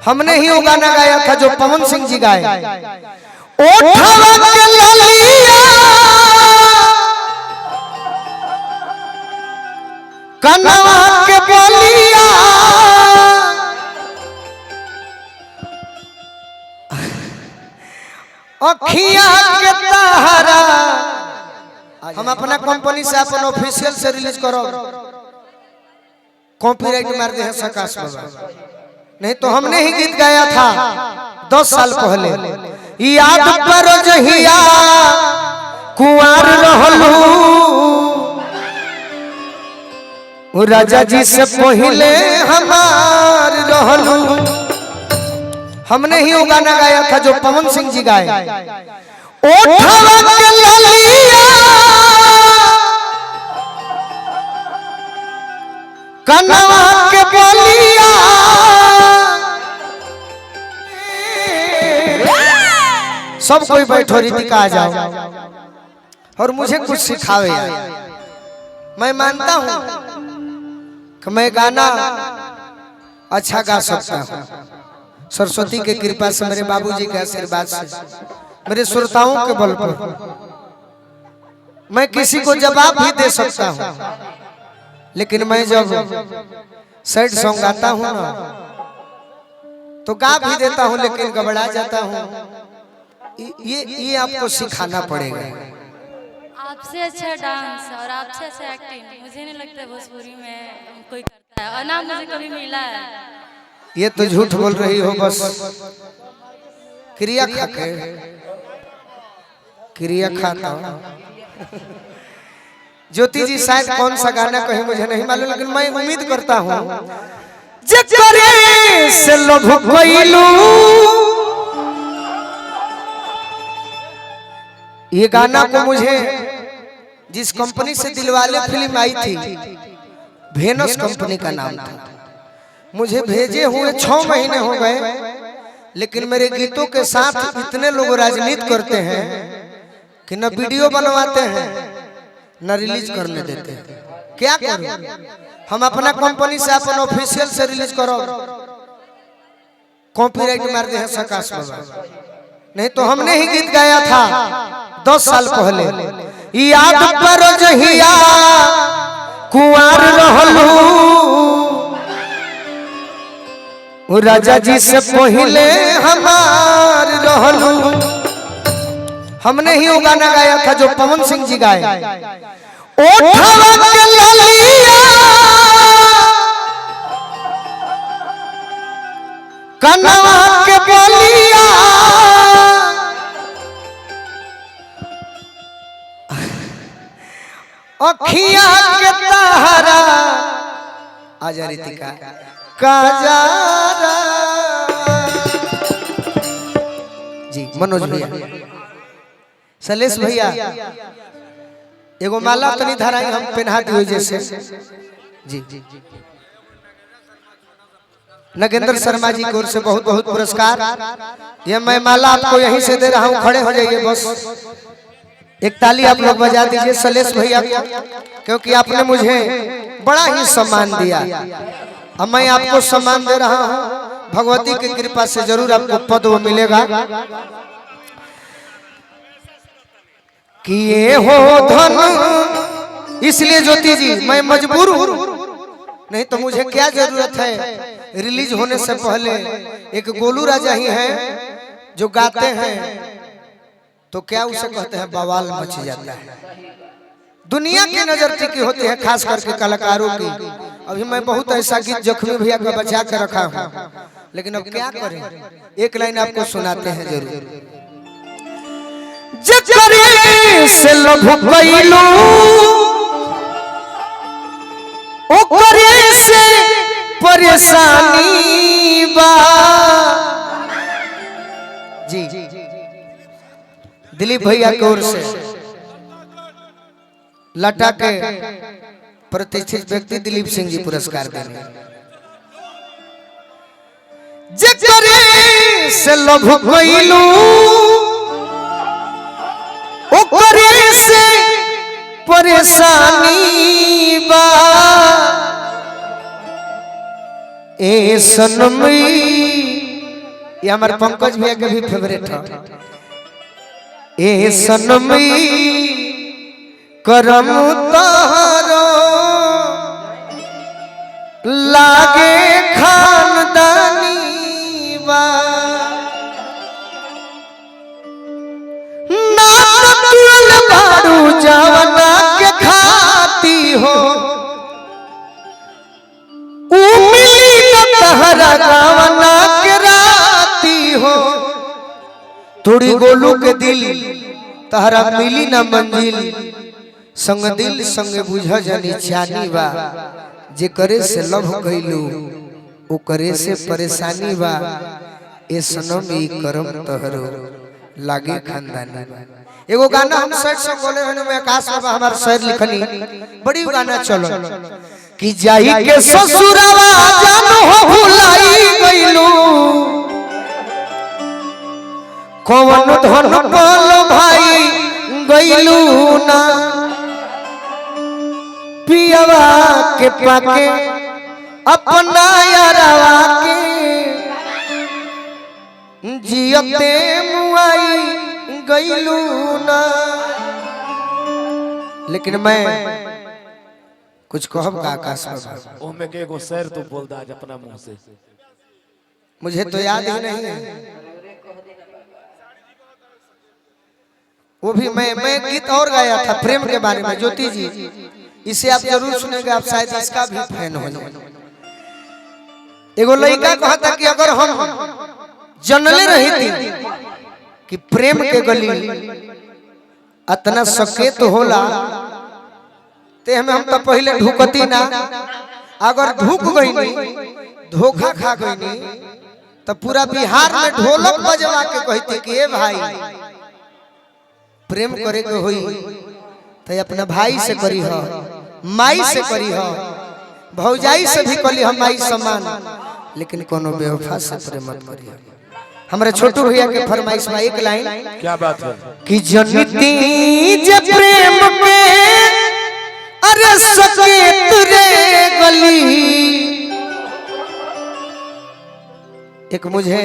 हमने ही वो गाना गाया था जो पवन सिंह जी गाए। ओठवा के ललिया कनवा के बलिया अखिया के तारा। हम अपना कंपनी से अपन ऑफिशियल से रिलीज करो, कॉपीराइट मार दे हैं सकाश बाबा, नहीं तो हमने ही गीत गाया था 10 साल पहले। याद करो जहिया कुंवर रहलू राजा जी से पहले हमार रहलू। हमने ही वो गाना गाया था जो पवन सिंह जी गाए। ओठवा के ललिया कनवा के बलिया सब कोई बैठो रीतिका आ जाओ और मुझे कुछ सिखावे यार। मैं मानता हूं कि मैं गाना अच्छा गा सकता हूं, सरस्वती के कृपा से, मेरे बाबूजी के आशीर्वाद से, मेरे श्रोताओं के बल पर मैं किसी को जवाब भी दे सकता हूं। लेकिन मैं जब सैड सॉन्ग गाता हूं ना तो गा भी देता हूं लेकिन घबरा जाता हूं। ये आपको सिखाना पड़ेगा। आपसे अच्छा डांस और आपसे अच्छा एक्टिंग मुझे नहीं लगता भोजपुरी में कोई करता है, और ना मुझे कभी मिला है। ये तो झूठ बोल रही हो, बस क्रिया खाके क्रिया खाता। ज्योति जी शायद कौन सा गाना कहीं मुझे नहीं मालूम, लेकिन मैं उम्मीद करता हूँ जकरे से लोभ कइलू। ये गाना को मुझे जिस कंपनी से दिलवाले फिल्म आई थी, वेनस कंपनी का नाम था, मुझे भेजे हुए 6 महीने हो गए, लेकिन मेरे गीतों के साथ इतने लोग राजनीति करते हैं कि न वीडियो बनवाते हैं न रिलीज करने देते हैं। क्या करूं? हम अपना कंपनी से अपन ऑफिशियल से रिलीज करो, कॉपीराइट मार दे हैं सकाश बाबा, नहीं तो हमने ही गीत गाया था 10 साल पहले। याद करो जहिया कुंवर रहलू राजा जी से पहले हमार रहलू। हमने ही वो गाना गाया था जो पवन सिंह जी गाए। ओठवा के ललिया कनवा के बलिया अखिया के तारा। आजा रीतिका काजारा जी, मनोज भैया, सलेश भैया, एगो माला तनी धराई हम पहना दियो जैसे जी। नगेंद्र शर्मा जी की ओर से बहुत बहुत पुरस्कार। ये मैं माला आपको यहीं से दे रहा हूँ, खड़े हो जाइए बस, एक ताली आप लोग बजा दीजिए सलेश भैया को, क्योंकि आपने मुझे बड़ा ही सम्मान दिया। अब मैं आपको सम्मान दे रहा हूँ, भगवती की कृपा से जरूर आपको पद वो मिलेगा। कि ये हो धन, इसलिए ज्योति जी मैं मजबूर हूँ, नहीं तो मुझे क्या जरूरत है। रिलीज होने से पहले एक गोलू राजा ही है जो गाते हैं तो क्या उसे कहते हैं बवाल मच जाता है। दुनिया की नजर टिकी होती है, खास करके कलाकारों की। अभी मैं बहुत ऐसा गीत जख्मी भैया का बचा के रखा हूँ, लेकिन अब क्या करें, एक लाइन आपको सुनाते हैं जरूर। जकरे से लोभ कइलू ओकरे से परेशानी बा जी। दिलीप भैया की ओर से लटा के प्रतिष्ठित व्यक्ति दिलीप सिंह जी पुरस्कार देंगे। जकरे से लोभ कइलू ओकरे से परेशानी बा ए सनमी ये हमारे पंकज भैया के भी फेवरेट है। ए सनमी करम तहरो लागे खानदानी बा ना तुल बारू जवना के खाती हो उमिली न तहरा गावना के राती हो थोड़ी गोलू के दिल तहरा मिली न मंजिल संग दिल संग बुझ जानी चानी बा जे करे से लव कैलू ओ करे से परेशानी बा ए सनम ई करम तहरो लागे खानदानी बा। एगो गाना हम सेट से बोले हने में आकाश बाबा हमार शायर लिखनी बड़ी गाना चलो कि जाई के ससुरवा जानो हो भुलाई गइलू कौन धन बोल भाई गइलू ना पियवा के पाके अपना यारवा के जियते मुआई गइलू ना। लेकिन मैं कुछ कहब का आकाश बाबा ओमे के एगो शेर तू बोल दा आज अपना मुंह से। मुझे तो याद ही नहीं है वो भी मैं गीत और गाया था प्रेम के बारे में ज्योति जी इसे आप जरूर सुनेंगे आप शायद इसका भी फैन हो जाए। एगो लड़का कहता कि अगर हम जनले रही थी कि प्रेम के गली इतना सकेत होला ते हमें हम तो पहले ढुकती ना अगर ढुक गई धोखा खा गई तो पूरा बिहार में ढोलक बजवा के कहती कि ए भाई प्रेम करे के होई तो अपना भाई से करी हो माई से करी हो भौजाई से भी करी हो माई समान लेकिन कोनो बेवफा से प्रेम मत करी हो। हमारे छोटू भैया के फरमाइश में एक लाइन क्या बात है कि जनती जे प्रेम के अरे सकेत रे गली। एक मुझे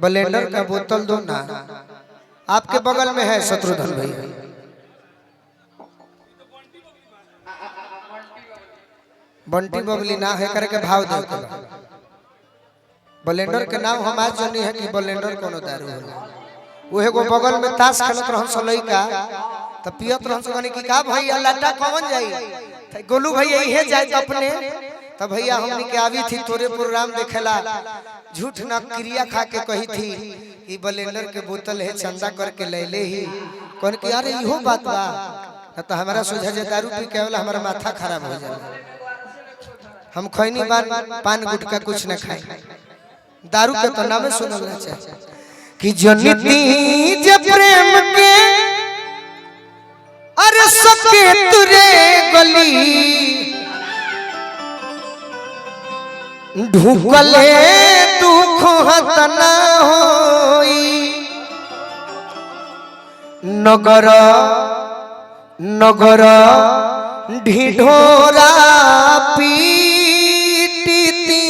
ब्लेंडर का बोतल दो ना आपके बगल में है शत्रुघ्न भैया बंटी बबली ना है करके भाव दे ब्लेंडर के नाम हम आज जानी है कि ब्लेंडर कोनो दारू होला वो एगो बगल में ताश खेलत रहन स लइका त पियत रहन स कनी कि का भैया लड्डा कौन जाई गोलू भैया इहे जाय अपने तब भैया हमनी के आवी थी तोरे प्रोग्राम देखेला झूठ ना क्रिया खा के कही थी कि ब्लेंडर के बोतल है चंदा करके ले ले ही कौन कि यार इहो बात बा तो हमारा सोझा जे दारू पी के वाला हमारा माथा खराब हो जाला। हम खैनी बार पान गुटका कुछ न खाए दारू के तो नामे सुनल ना चाहिए कि जनती जे प्रेम के अरे सकेत रे गली ढुकले दुख हतना होई नगर नगर ढिढोरा पीटीती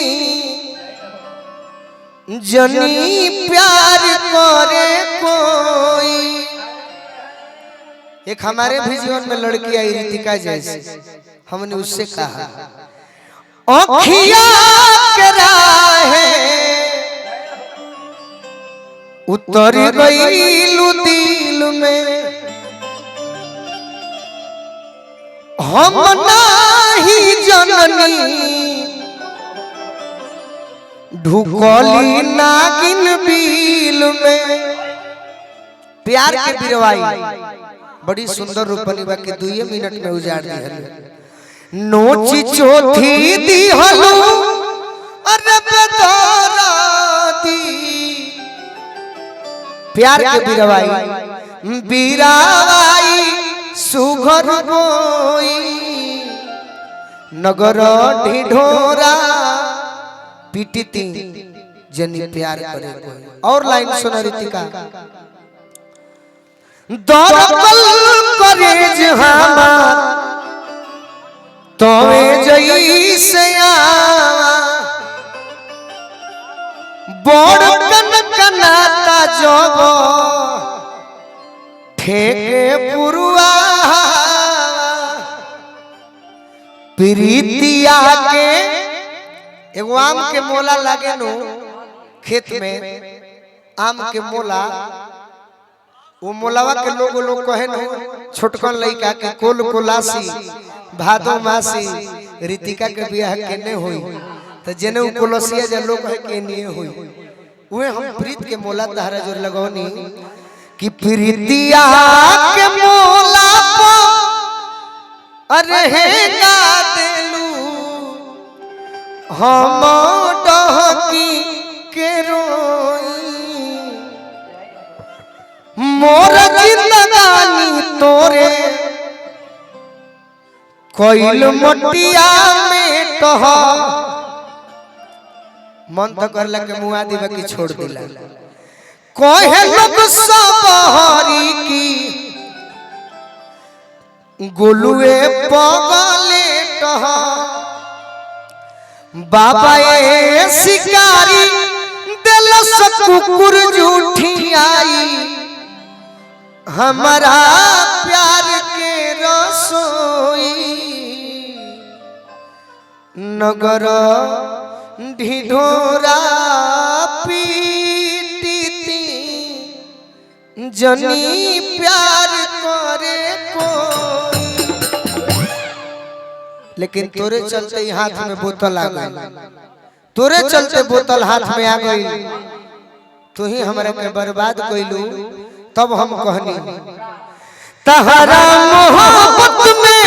जनी प्यार करे कोई। एक हमारे भी जीवन में लड़की आई रितिका जैसी हमने उससे कहा अखिया के राहे उतर गईलू दिल में हम नाही जननी ढुकली नागिन बिल में। प्यार के बिरवाई बड़ी सुंदर रूपनी बा के 2 मिनट में उजाड़ दी नोची चौथी दी हलू अरे बेदराती। प्यार के बिरवाई बिरावाई सुघर बोई नगर ढिढोरा पीटीती जनी प्यार करे कोई। और लाइन सुना रितिका दरकल करेज हमार तोवे जई से बड़ कनकनाता जब ठेके पुरुआ प्रीतिया के एगो आम के मोला लागे नु खेत में आम के मोला वो मोलावा के लोग कहे नु छोटकन लइका के कोल कोलासी भादो मासी रीतिका के बियाह केने होई तो जेने उ कोलसिया जे लोग है के नहीं होई उहे हम प्रीत के मोला तहरा जोर लगौनी कि प्रीतिया के मोला अरे गा देलू हम डहकी के रोई मोर जिंदगानी तोरे कोइल मोटिया में कह मन तो करला के मुआ दीवा की छोड़ दिला कोहे लोग सबहरी की गोलुए पगले कह बाबा ए शिकारी दिल से कुकुर जूठी आई हमारा प्यार के रसोई नगर ढिढोरा पीटी जनी प्यार करे कोई लेकिन तोरे चलते ही हाथ में बोतल आ गई तोरे चलते बोतल हाथ में आ गई तू ही हमरा के बर्बाद कइलू तब हम कहनी तहरा मोहब्बत में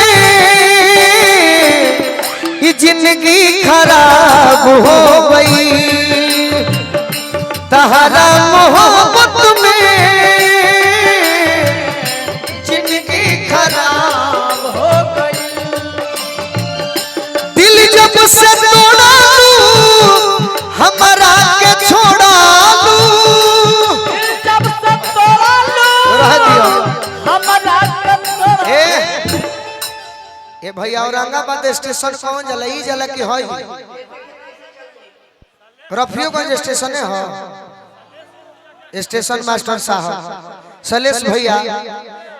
ये जिंदगी खराब हो गई तहरा मोहब्बत में जिंदगी खराब हो गई दिल जब से तोड़ा लूं हमारा के छोड़ा लूं जब से तोड़ा लूं रह दियो हमारा के छोड़ा ए भैया औरंगाबाद स्टेशन कौन जला ई जला की होई रफियोगंज स्टेशन है हो स्टेशन मास्टर साहब सलेश भैया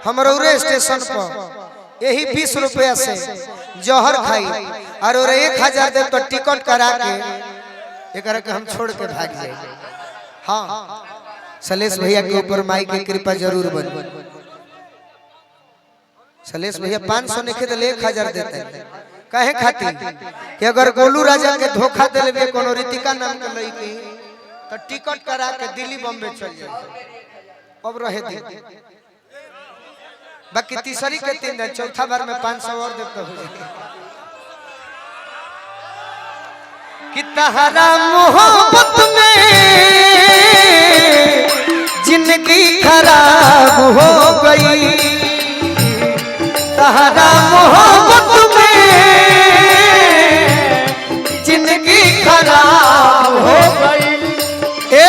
हमरौरे स्टेशन पर यही 20 रुपया से जहर खाई और 1000 दे तो टिकट करा के एकरा के हम छोड़ के भाग जाए हाँ सलेश भैया के ऊपर माई की कृपा जरूर बनी सलेश भैया 500 नहीं तो 1000 देते हैं कहे खातिर कि अगर गोलू राजा के धोखा दिले कोनो रीतिका नाम के लड़की तो टिकट करा के दिल्ली बॉम्बे चल जाए अब रहे दे बाकी तीसरी के 3 दिन चौथा बार में 500 और देते हो कि तहरा मोहब्बत में जिंदगी खराब हो गई तहरा मोहब्बत में जिंदगी खराब हो गई ए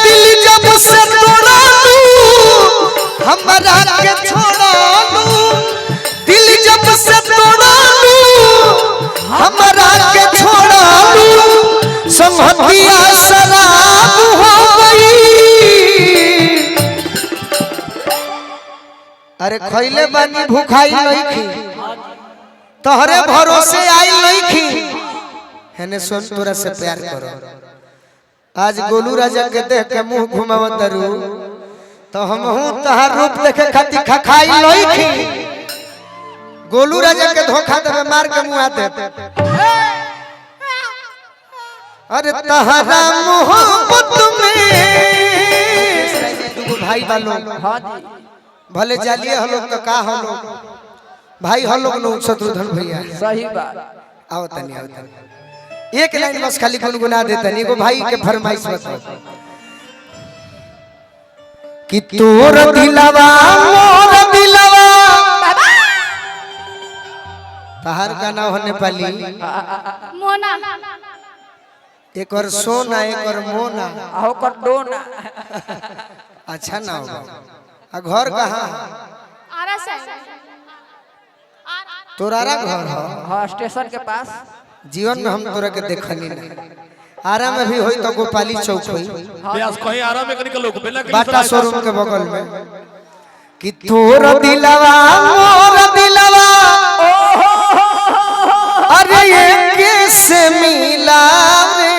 दिल जब से तोड़ा लूं हमारा के छोड़ा लूं दिल जब से तोड़ा लूं हमारा के छोड़ा लूं संहतिया शराब हो गई अरे खइले बानी भूखाई लईखी तोहरे भरोसे आई लईखी हेने सुन तोरा से प्यार करो आज गोलू राजा के देख के मुंह घुमावत दरू तो हमहू तहार रूप देखे खातिर खखाई लईखी गोलू राजा के धोखा देवे मार के मुंह आते अरे तहरा मोहब्बत में दुगो भाई बालो हां जी भले जालिए हलो तो का हलो भाई हलो नो शत्रुधन भैया सही बात आओ तनी एक लाइन बस खाली गुनगुना देता नहीं को भाई के फरमाइश बताओ कि तोर दिलवा मोर दिलवा तहार का नाम होने पाली मोना एक और सोना एक और मोना आओ कर डोना अच्छा ना होगा आ घर कहाँ आरा से तोरारा घर हो हाँ स्टेशन के पास जीवन में हम तोरा के देखनी नहीं आरा में भी होई तो गोपाली चौक होई ब्यास कहीं आराम में निकलो बिना के बाटा शोरूम के बगल में कि तोर दिलवा मोर दिलवा अरे ये कैसे मिला रे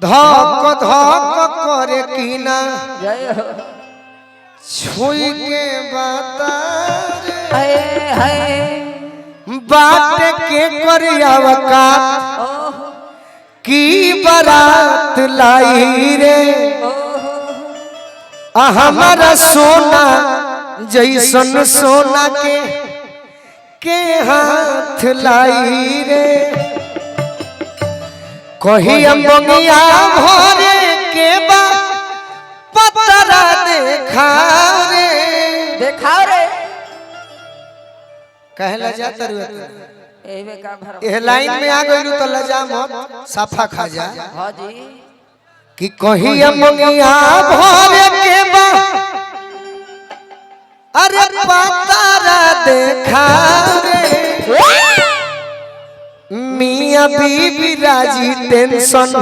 धक धक करे कीना छुई के बता रे बाट के करियावा का की बारात लाई रे हमारा सोना जैसन सोना के हाथ लाई रे कही बंगिया भरे के बा पतरा देखा रे कहला जाता ए लाइन में आ गइलू तो लजा मत साफा खा जा हां जी कि कही मंगिया भरे के बा अरे पतारा देखा रे मियां बीबी राजी टेंशन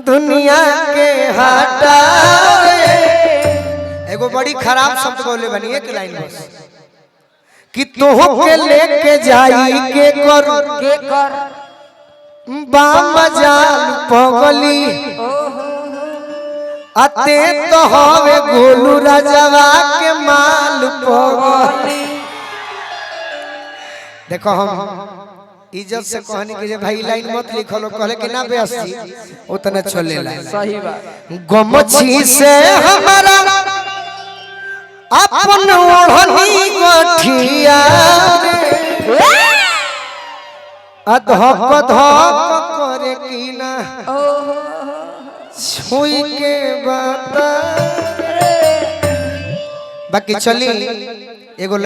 दुनिया के हटा एगो बड़ी खराब शब्द बोले बनी एक लाइन बस कि तोह के लेके जाई के कर बामजाल पगली अते तो हवे गोलू राजवा के माल पगली देखो हम इज्जत से कहनी कि भाई लाइन मत लिखलो कहले कि ना बेस जी उतने चलेला सही बात गमछी से हमारा अपन ओढ़नी गठिया अधक धक करे कीना छुई के बता बाकी चली एगो